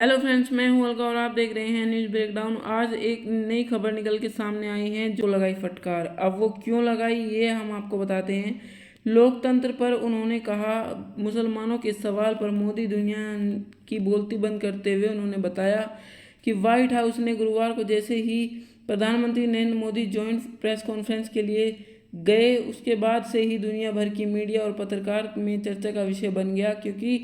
Hello friends, मैं हूं अलका और आप देख रहे हैं न्यूज़ ब्रेकडाउन। आज एक नई खबर निकल के सामने आई है जो लगाई फटकार। अब वो क्यों लगाई ये हम आपको बताते हैं। लोकतंत्र पर उन्होंने कहा, मुसलमानों के सवाल पर मोदी दुनिया की बोलती बंद करते हुए उन्होंने बताया कि व्हाइट हाउस ने गुरुवार को जैसे ही प्रधानमंत्री Narendra Modi joint press conference के लिए गए उसके बाद से ही दुनिया भर की मीडिया और पत्रकार में चर्चा का विषय बन गया, क्योंकि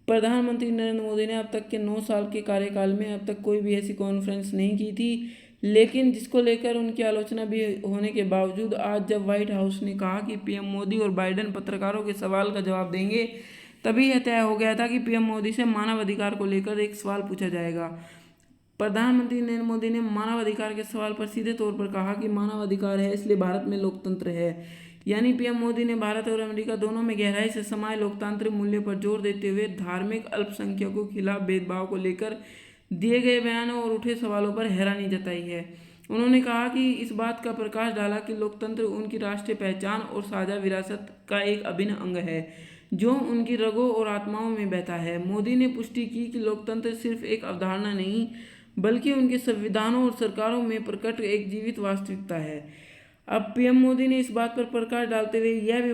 प्रधानमंत्री नरेंद्र मोदी ने अब तक के 9 साल के कार्यकाल में अब तक कोई भी ऐसी कॉन्फ्रेंस नहीं की थी, लेकिन जिसको लेकर उनकी आलोचना भी होने के बावजूद आज जब व्हाइट हाउस ने कहा कि पीएम मोदी और बाइडेन पत्रकारों के सवाल का जवाब देंगे, तभी यह तय हो गया था कि पीएम मोदी से मानव अधिकार को लेकर एक सवाल पूछा जाएगा। प्रधानमंत्री नरेंद्र मोदी ने मानव अधिकार के सवाल पर सीधे तौर पर कहा कि मानव अधिकार है इसलिए भारत में लोकतंत्र है। यानी पीएम मोदी ने भारत और अमेरिका दोनों में गहराई से समाये लोकतांत्रिक मूल्यों पर जोर देते हुए धार्मिक अल्पसंख्यकों के खिलाफ भेदभाव को लेकर दिए गए बयानों और उठे सवालों पर हैरानी जताई है। उन्होंने कहा कि इस बात का प्रकाश डाला कि लोकतंत्र उनकी राष्ट्रीय पहचान और साझा विरासत का एक अभिन्न अंग है जो उनकी रगों और आत्माओं में बहता है। मोदी ने पुष्टि की कि लोकतंत्र सिर्फ एक अवधारणा नहीं बल्कि उनके संविधानों और सरकारों में प्रकट एक जीवित वास्तविकता है। अब पीएम मोदी ने इस बात पर प्रकाश डालते हुए यह भी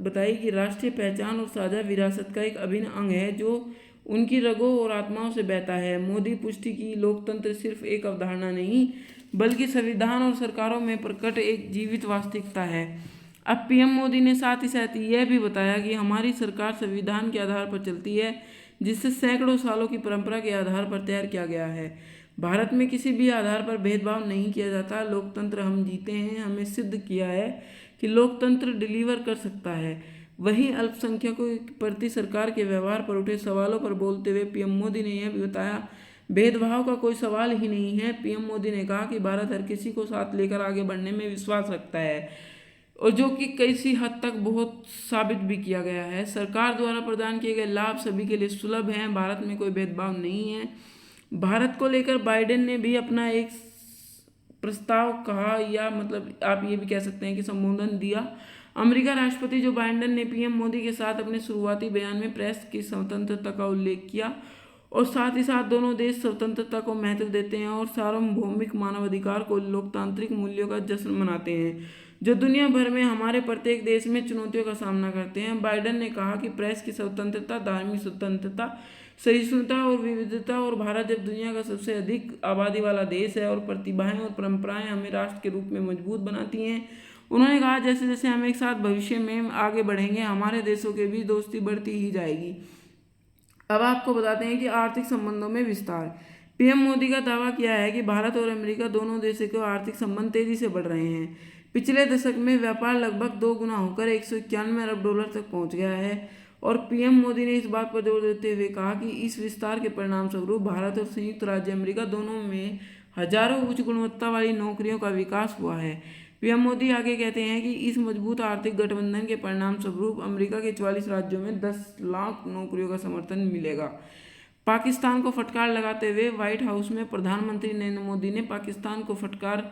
बताई कि राष्ट्रीय पहचान और साझा विरासत का एक अभिन्न अंग है जो उनकी रगों और आत्माओं से बहता है। मोदी पुष्टि की लोकतंत्र सिर्फ एक अवधारणा नहीं बल्कि संविधान और सरकारों में प्रकट एक जीवित वास्तविकता है। अब पीएम मोदी ने साथ ही साथ यह भी बताया कि हमारी सरकार संविधान के आधार पर चलती है जिससे सैकड़ों सालों की परंपरा के आधार पर तैयार किया गया है। भारत में किसी भी आधार पर भेदभाव नहीं किया जाता। लोकतंत्र हम जीते हैं, हमें सिद्ध किया है कि लोकतंत्र डिलीवर कर सकता है। वहीं अल्पसंख्यकों के प्रति सरकार के व्यवहार पर उठे सवालों पर बोलते हुए पीएम मोदी ने यह भी बताया, भेदभाव का कोई सवाल ही नहीं है। पीएम मोदी ने कहा कि भारत हर किसी को साथ लेकर आगे बढ़ने में विश्वास रखता है और जो कि किसी हद तक बहुत साबित भी किया गया है। सरकार द्वारा प्रदान किए गए लाभ सभी के लिए सुलभ हैं। भारत में कोई भेदभाव नहीं है। भारत को लेकर बाइडेन ने भी अपना एक प्रस्ताव कहा, या मतलब आप ये भी कह सकते हैं कि संबोधन दिया। अमेरिका राष्ट्रपति जो बाइडेन ने पीएम मोदी के साथ अपने शुरुआती बयान में प्रेस की स्वतंत्रता का उल्लेख किया और साथ ही साथ दोनों देश स्वतंत्रता को महत्व देते हैं और सार्वभौमिक मानवाधिकार को लोकतांत्रिक मूल्यों का जश्न मनाते हैं जो दुनिया भर में हमारे प्रत्येक देश में चुनौतियों का सामना करते हैं। बाइडेन ने कहा कि प्रेस की स्वतंत्रता, धार्मिक स्वतंत्रता, सहिष्णुता और विविधता और भारत जब दुनिया का सबसे अधिक आबादी वाला देश है और प्रतिभाएं और परंपराएं हमें राष्ट्र के रूप में मजबूत बनाती हैं। उन्होंने कहा जैसे जैसे हम एक साथ भविष्य में आगे बढ़ेंगे हमारे देशों के बीच दोस्ती बढ़ती ही जाएगी। अब आपको बताते हैं कि आर्थिक संबंधों में विस्तार। पीएम मोदी का दावा किया है कि भारत और अमेरिका दोनों देशों के आर्थिक संबंध तेजी से बढ़ रहे हैं। पिछले दशक में व्यापार लगभग 2 गुना होकर 191 अरब डॉलर तक पहुंच गया है और पीएम मोदी ने इस बात पर जोर देते हुए कहा कि इस विस्तार के परिणाम स्वरूप भारत और संयुक्त राज्य अमेरिका दोनों में हजारों उच्च गुणवत्ता वाली नौकरियों का विकास हुआ है। पीएम मोदी आगे कहते हैं कि इस मजबूत आर्थिक गठबंधन के परिणाम स्वरूप अमेरिका के 44 राज्यों में 10 लाख नौकरियों का समर्थन मिलेगा। पाकिस्तान को फटकार लगाते हुए व्हाइट हाउस में प्रधानमंत्री नरेंद्र मोदी ने पाकिस्तान को फटकार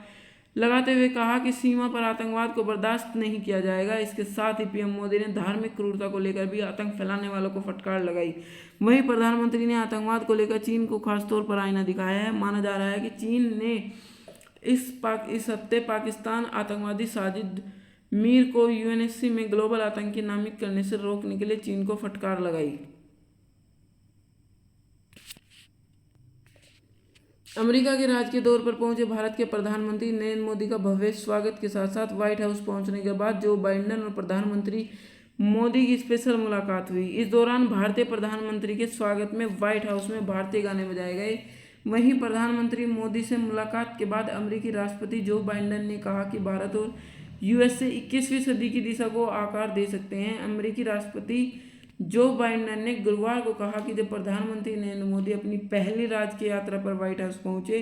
लगाते हुए कहा कि सीमा पर आतंकवाद को बर्दाश्त नहीं किया जाएगा। इसके साथ ही पीएम मोदी ने धार्मिक क्रूरता को लेकर भी आतंक फैलाने वालों को फटकार लगाई। वहीं प्रधानमंत्री ने आतंकवाद को लेकर चीन को खासतौर पर आईना दिखाया है। माना जा रहा है कि चीन ने इस हफ्ते पाकिस्तान आतंकवादी साजिद मीर को यूएनएससी में ग्लोबल आतंकी नामित करने से रोकने के लिए चीन को फटकार लगाई। अमेरिका के राजकीय दौर पर पहुंचे भारत के प्रधानमंत्री नरेंद्र मोदी का भव्य स्वागत के साथ साथ व्हाइट हाउस पहुंचने के बाद जो बाइडेन और प्रधानमंत्री मोदी की स्पेशल मुलाकात हुई। इस दौरान भारतीय प्रधानमंत्री के स्वागत में व्हाइट हाउस में भारतीय गाने बजाए गए। वहीं प्रधानमंत्री मोदी से मुलाकात के बाद अमेरिकी राष्ट्रपति जो बाइडेन ने कहा कि भारत और यूएसए 21वीं सदी की दिशा को आकार दे सकते हैं। अमेरिकी राष्ट्रपति जो बाइडेन ने गुरुवार को कहा कि जब प्रधानमंत्री नरेंद्र मोदी अपनी पहली राजकीय यात्रा पर व्हाइट हाउस पहुंचे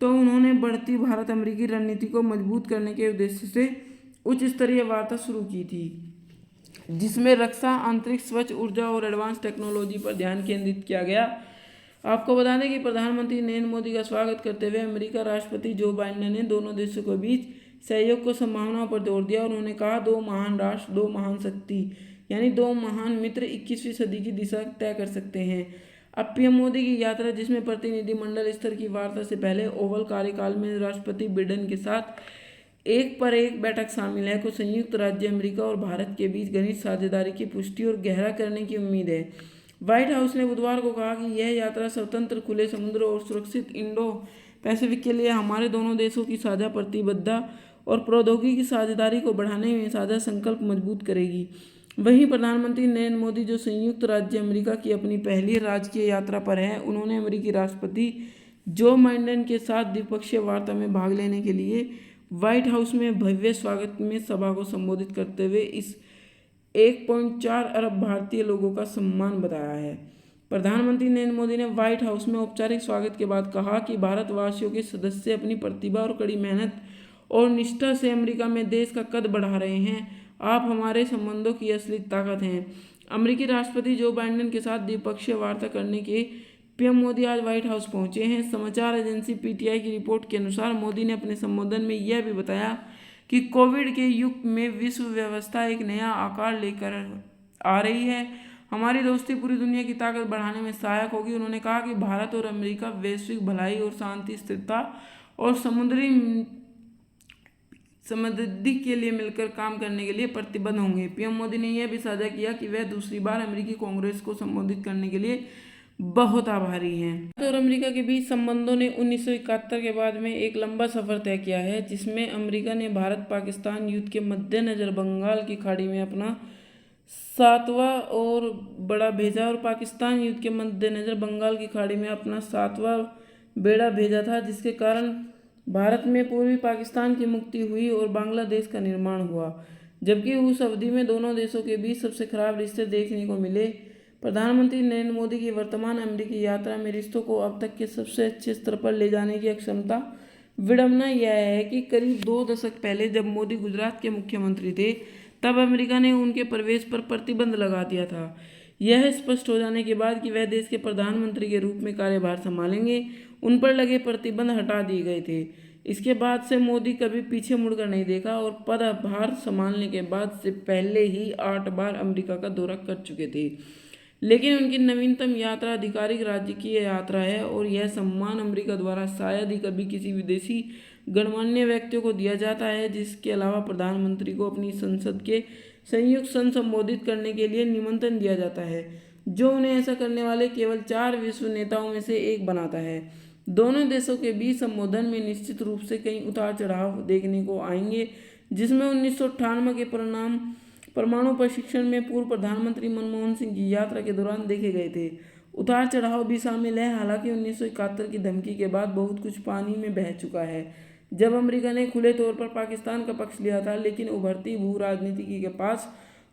तो उन्होंने बढ़ती भारत अमेरिकी रणनीति को मजबूत करने के उद्देश्य से उच्च स्तरीय वार्ता शुरू की थी जिसमें रक्षा, अंतरिक्ष, स्वच्छ ऊर्जा और एडवांस टेक्नोलॉजी पर ध्यान केंद्रित किया गया। आपको बता दें कि प्रधानमंत्री नरेंद्र मोदी का स्वागत करते हुए अमेरिका राष्ट्रपति जो बाइडेन ने दोनों देशों के बीच सहयोग को संभावनाओं पर जोर दिया और उन्होंने कहा, 2 महान राष्ट्र, 2 महान शक्ति यानी 2 महान मित्र 21वीं सदी की दिशा तय कर सकते हैं। अब पीएम मोदी की यात्रा, जिसमें प्रतिनिधिमंडल स्तर की वार्ता से पहले ओवल कार्यकाल में राष्ट्रपति बिडेन के साथ एक पर एक बैठक शामिल है, को संयुक्त राज्य अमेरिका और भारत के बीच घनिष्ठ साझेदारी की पुष्टि और गहरा करने की उम्मीद है। व्हाइट हाउस ने बुधवार को कहा कि यह यात्रा स्वतंत्र, खुले समुद्र और सुरक्षित इंडो पैसिफिक के लिए हमारे दोनों देशों की साझा प्रतिबद्धता और प्रौद्योगिकी साझेदारी को बढ़ाने में साझा संकल्प मजबूत करेगी। वहीं प्रधानमंत्री नरेंद्र मोदी, जो संयुक्त राज्य अमेरिका की अपनी पहली राजकीय यात्रा पर हैं, उन्होंने अमेरिकी राष्ट्रपति जो बाइडेन के साथ द्विपक्षीय वार्ता में भाग लेने के लिए व्हाइट हाउस में भव्य स्वागत में सभा को संबोधित करते हुए इस 1.4 अरब भारतीय लोगों का सम्मान बताया है। प्रधानमंत्री नरेंद्र मोदी ने व्हाइट हाउस में औपचारिक स्वागत के बाद कहा कि भारतवासियों के सदस्य अपनी प्रतिभा और कड़ी मेहनत और निष्ठा से अमेरिका में देश का कद बढ़ा रहे हैं। आप हमारे संबंधों की असली ताकत हैं। अमेरिकी राष्ट्रपति जो बाइडेन के साथ द्विपक्षीय वार्ता करने के पीएम मोदी आज व्हाइट हाउस पहुंचे हैं। समाचार एजेंसी पीटीआई की रिपोर्ट के अनुसार मोदी ने अपने संबोधन में यह भी बताया कि कोविड के युग में विश्व व्यवस्था एक नया आकार लेकर आ रही है। हमारी दोस्ती पूरी दुनिया की ताकत बढ़ाने में सहायक होगी। उन्होंने कहा कि भारत और अमेरिका वैश्विक भलाई और शांति, स्थिरता और समुद्री समृद्धि के लिए मिलकर काम करने के लिए प्रतिबद्ध होंगे। पीएम मोदी ने यह भी साझा किया कि वह दूसरी बार अमेरिकी कांग्रेस को संबोधित करने के लिए बहुत आभारी हैं। भारत और अमेरिका के बीच संबंधों ने 1971 के बाद में एक लंबा सफर तय किया है, जिसमें अमेरिका ने भारत पाकिस्तान युद्ध के मद्देनजर बंगाल की खाड़ी में अपना 7वां और बेड़ा भेजा और पाकिस्तान युद्ध के मद्देनजर बंगाल की खाड़ी में अपना 7वां बेड़ा भेजा था, जिसके कारण भारत में पूर्वी पाकिस्तान की मुक्ति हुई और बांग्लादेश का निर्माण हुआ। जबकि उस अवधि में दोनों देशों के बीच सबसे खराब रिश्ते देखने को मिले। प्रधानमंत्री नरेंद्र मोदी की वर्तमान अमेरिकी यात्रा में रिश्तों को अब तक के सबसे अच्छे स्तर पर ले जाने की अक्षमता। विडंबना यह है कि करीब 2 दशक पहले जब मोदी गुजरात के मुख्यमंत्री थे, तब अमेरिका ने उनके प्रवेश पर प्रतिबंध लगा दिया था। यह स्पष्ट हो जाने के बाद कि वह देश के प्रधानमंत्री के रूप में कार्यभार संभालेंगे, उन पर लगे प्रतिबंध हटा दिए गए थे। इसके बाद से मोदी कभी पीछे मुड़कर नहीं देखा और पदभार संभालने के बाद से पहले ही 8 बार अमेरिका का दौरा कर चुके थे। लेकिन उनकी नवीनतम यात्रा आधिकारिक राजकीय यात्रा है और यह सम्मान अमेरिका द्वारा शायद ही कभी किसी विदेशी गणमान्य व्यक्तियों को दिया जाता है। जिसके अलावा प्रधानमंत्री को अपनी संसद के संयुक्त सत्र संबोधित करने के लिए निमंत्रण दिया जाता है, जो उन्हें ऐसा करने वाले केवल 4 विश्व नेताओं में से एक बनाता है। दोनों देशों के बीच संबोधन में निश्चित रूप से कई उतार चढ़ाव देखने को आएंगे, जिसमें 1998 के परमाणु प्रशिक्षण में पूर्व प्रधानमंत्री मनमोहन सिंह की यात्रा के दौरान देखे गए थे। उतार चढ़ाव भी शामिल है। हालांकि 1971 की धमकी के बाद बहुत कुछ पानी में बह चुका है, जब अमेरिका ने खुले तौर पर पाकिस्तान का पक्ष लिया था। लेकिन उभरती भू राजनीति के पास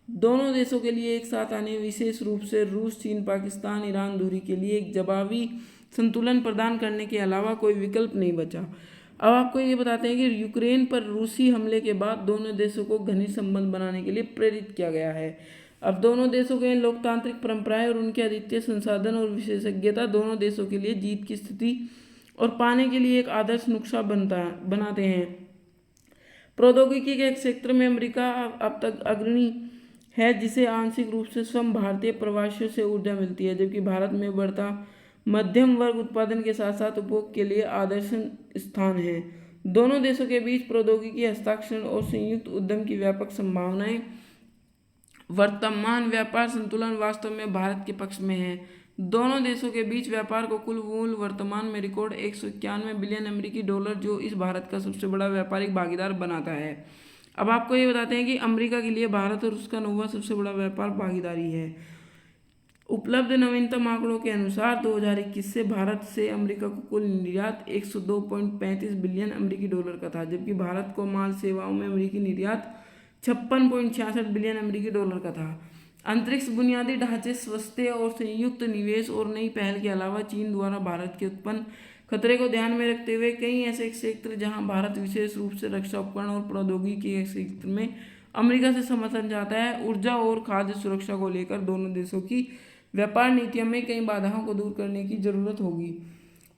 दोनों देशों के लिए एक साथ आने, विशेष रूप से रूस, चीन, पाकिस्तान, ईरान दूरी के लिए एक जवाबी संतुलन प्रदान करने के अलावा कोई विकल्प नहीं बचा। अब आपको ये बताते हैं कि यूक्रेन पर रूसी हमले के बाद दोनों देशों को घनिष्ठ संबंध बनाने के लिए प्रेरित किया गया है। अब दोनों देशों के लोकतांत्रिक परंपराएं और उनके अद्वितीय संसाधन और विशेषज्ञता दोनों देशों के लिए जीत की स्थिति और पाने के लिए एक आदर्श नुस्खा बनाते हैं। प्रौद्योगिकी के क्षेत्र में अमेरिका अब तक अग्रणी है, जिसे आंशिक रूप से स्वयं भारतीय प्रवासियों से ऊर्जा मिलती है, जबकि भारत में बढ़ता मध्यम वर्ग उत्पादन के साथ साथ उपभोग के लिए आदर्श स्थान है। दोनों देशों के बीच प्रौद्योगिकी हस्ताक्षर और संयुक्त उद्यम की व्यापक संभावनाएं। वर्तमान व्यापार संतुलन वास्तव में भारत के पक्ष में है। दोनों देशों के बीच व्यापार को कुल मूल्य वर्तमान में रिकॉर्ड 191 बिलियन अमेरिकी डॉलर, जो इस भारत का सबसे बड़ा व्यापारिक भागीदार बनाता है। अब आपको ये बताते हैं कि अमेरिका के लिए भारत और उसका 9वां सबसे बड़ा व्यापार भागीदारी है। उपलब्ध नवीनतम आंकड़ों के अनुसार 2021 से भारत से अमेरिका को कुल निर्यात 102.35 बिलियन अमेरिकी डॉलर का था, जबकि भारत को माल सेवाओं में अमेरिकी निर्यात 56.66 बिलियन अमेरिकी डॉलर का था। अंतरिक्ष, बुनियादी ढांचे, स्वास्थ्य और संयुक्त निवेश और नई पहल के अलावा चीन द्वारा भारत के उत्पन्न खतरे को ध्यान में रखते हुए कई ऐसे क्षेत्र जहां भारत विशेष रूप से रक्षा उपकरण और प्रौद्योगिकी के क्षेत्र में अमेरिका से समर्थन चाहता है। ऊर्जा और खाद्य सुरक्षा को लेकर दोनों देशों की व्यापार नीतियों में कई बाधाओं को दूर करने की जरूरत होगी।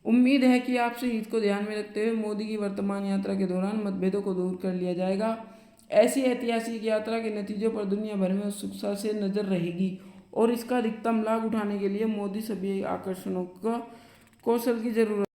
उम्मीद है कि आपसे हित को ध्यान में रखते हुए मोदी की वर्तमान यात्रा के दौरान मतभेदों को दूर कर लिया जाएगा। ऐसी ऐतिहासिक यात्रा के नतीजों पर दुनिया भर में उत्सुकता से नजर रहेगी और इसका अधिकतम लाभ उठाने के लिए मोदी सभी आकर्षणों का कौशल की जरूरत